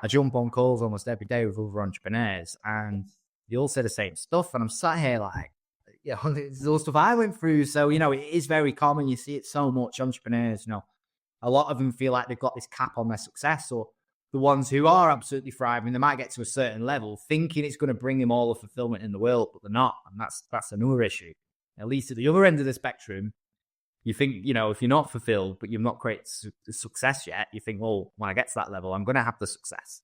I jump on calls almost every day with other entrepreneurs, and they all say the same stuff. And I'm sat here like, it's all stuff I went through. So, it is very common. You see it so much. Entrepreneurs, a lot of them feel like they've got this cap on their success, or the ones who are absolutely thriving, they might get to a certain level thinking it's going to bring them all the fulfillment in the world, but they're not. And that's another issue. At least at the other end of the spectrum, you think, if you're not fulfilled, but you've not created success yet, you think, well, when I get to that level, I'm going to have the success.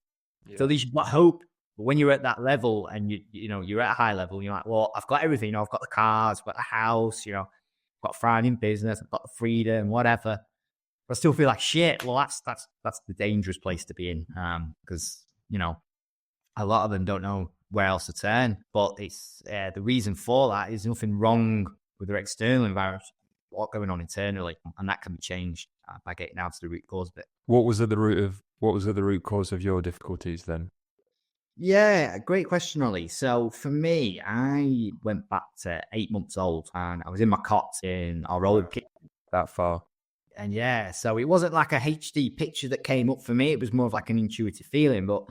Yeah. So at least you've got hope. But when you're at that level and you're at a high level, you're like, well, I've got everything. I've got the cars, I've got the house, I've got a thriving business, I've got the freedom, whatever. But I still feel like shit. Well, that's the dangerous place to be in, because a lot of them don't know where else to turn. But it's the reason for that is nothing wrong with their external environment, what's going on internally, and that can be changed by getting down to the root cause of it. What was at the root cause of your difficulties then? Yeah, great question, Ollie. So for me, I went back to 8 months old, and I was in my cot in our old kitchen. That far. And yeah, so it wasn't like a HD picture that came up for me. It was more of like an intuitive feeling. But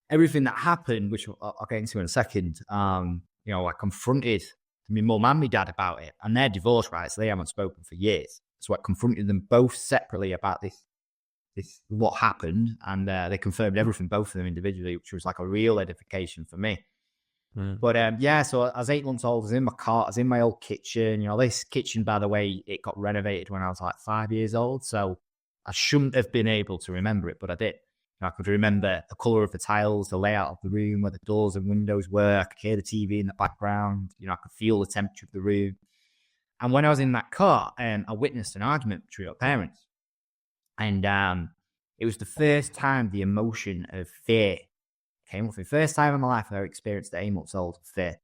everything that happened, which I'll get into in a second, I confronted my mum and my dad about it. And they're divorced, right? So they haven't spoken for years. So I confronted them both separately about this what happened. And they confirmed everything, both of them individually, which was like a real edification for me. But so I was 8 months old. I was in my cart. I was in my old kitchen. This kitchen, by the way, it got renovated when I was like 5 years old. So I shouldn't have been able to remember it, but I did. I could remember the color of the tiles, the layout of the room, where the doors and windows were. I could hear the TV in the background. I could feel the temperature of the room. And when I was in that car, I witnessed an argument between our parents. And it was the first time the emotion of fear came up. For the first time in my life, I experienced at 8 months old fear.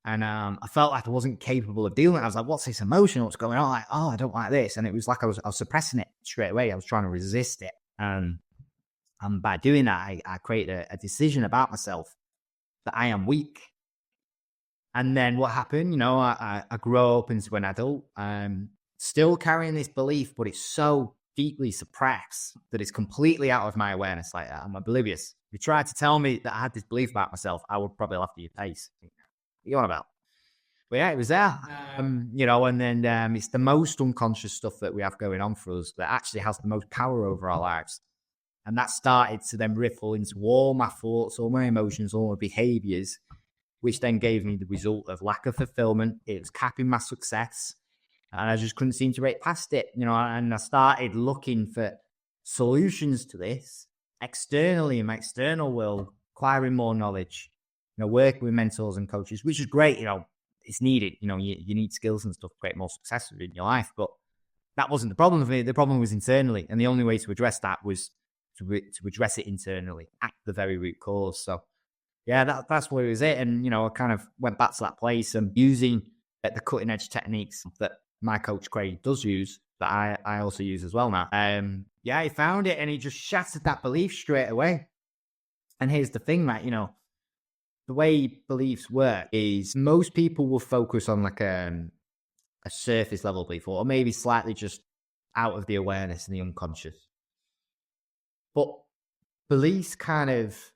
And I felt like I wasn't capable of dealing with it. I was like, what's this emotion? What's going on? Like, oh, I don't like this. And it was like I was suppressing it straight away. I was trying to resist it. And by doing that, I created a decision about myself that I am weak. And then what happened? I grew up into an adult, still carrying this belief, but it's so deeply suppressed that it's completely out of my awareness. Like, I'm oblivious. If you tried to tell me that I had this belief about myself, I would probably laugh at your face. What are you on about? But yeah, it was there. And then it's the most unconscious stuff that we have going on for us that actually has the most power over our lives. And that started to then riffle into all my thoughts, all my emotions, all my behaviours, which then gave me the result of lack of fulfillment. It was capping my success. And I just couldn't seem to break past it, and I started looking for solutions to this externally in my external world, acquiring more knowledge, working with mentors and coaches, which is great. It's needed. You need skills and stuff to create more success in your life. But that wasn't the problem for me. The problem was internally. And the only way to address that was to address it internally at the very root cause. So yeah, that's what it was it. And, I kind of went back to that place and using the cutting edge techniques that my coach Craig does use, that I also use as well now. He found it and he just shattered that belief straight away. And here's the thing, right? The way beliefs work is most people will focus on like a surface level belief, or maybe slightly just out of the awareness and the unconscious. But beliefs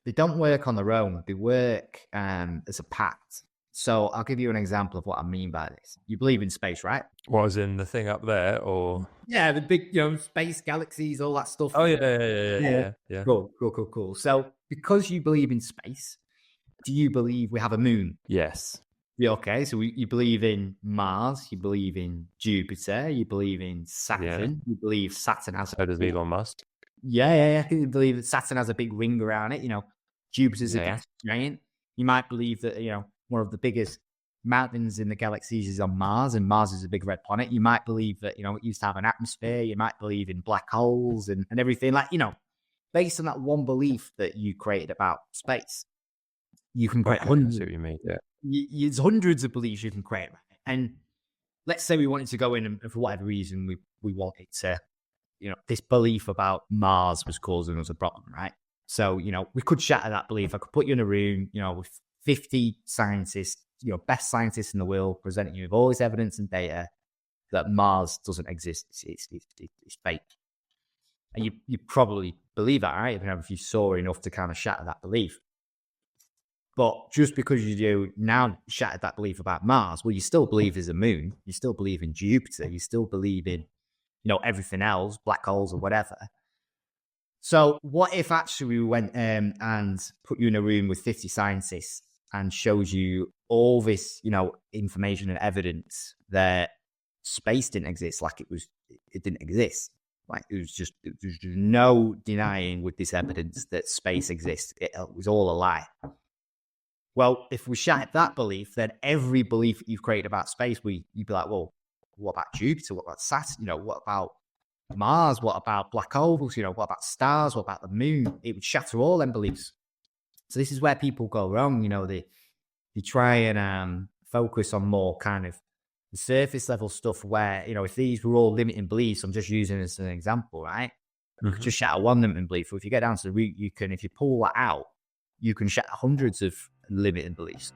they don't work on their own. They work as a pact. So I'll give you an example of what I mean by this. You believe in space, right? What, as in the thing up there, or? Yeah, the big, space, galaxies, all that stuff. Oh, yeah. Cool. So because you believe in space, do you believe we have a moon? Yes. Yeah, okay. So you believe in Mars, you believe in Jupiter, you believe in Saturn, you believe Saturn has... So does Elon Musk. Yeah. You believe that Saturn has a big ring around it. Jupiter's a gas giant. You might believe that, one of the biggest mountains in the galaxies is on Mars, and Mars is a big red planet. You might believe that, it used to have an atmosphere. You might believe in black holes and everything. Like, based on that one belief that you created about space, you can create hundreds. That's what you mean, yeah. There's hundreds of beliefs you can create. And let's say we wanted to go in and for whatever reason, we wanted to, this belief about Mars was causing us a problem, right? So, we could shatter that belief. I could put you in a room, with 50 scientists, best scientists in the world, presenting you with all this evidence and data that Mars doesn't exist. It's fake. And you probably believe that, right? If you saw enough to kind of shatter that belief. But just because you do now shatter that belief about Mars, well, you still believe there's a moon. You still believe in Jupiter. You still believe in, everything else, black holes or whatever. So what if actually we went and put you in a room with 50 scientists and shows you all this, information and evidence that space didn't exist, like it didn't exist. Like there's just no denying with this evidence that space exists. It was all a lie. Well, if we shattered that belief, then every belief that you've created about space, you'd be like, well, what about Jupiter? What about Saturn? What about Mars? What about black holes? What about stars? What about the moon? It would shatter all them beliefs. So this is where people go wrong. They try and focus on more kind of the surface level stuff where, if these were all limiting beliefs, I'm just using this as an example, right? You could just shatter one limiting belief. But if you get down to the root, if you pull that out, you can shatter hundreds of limiting beliefs.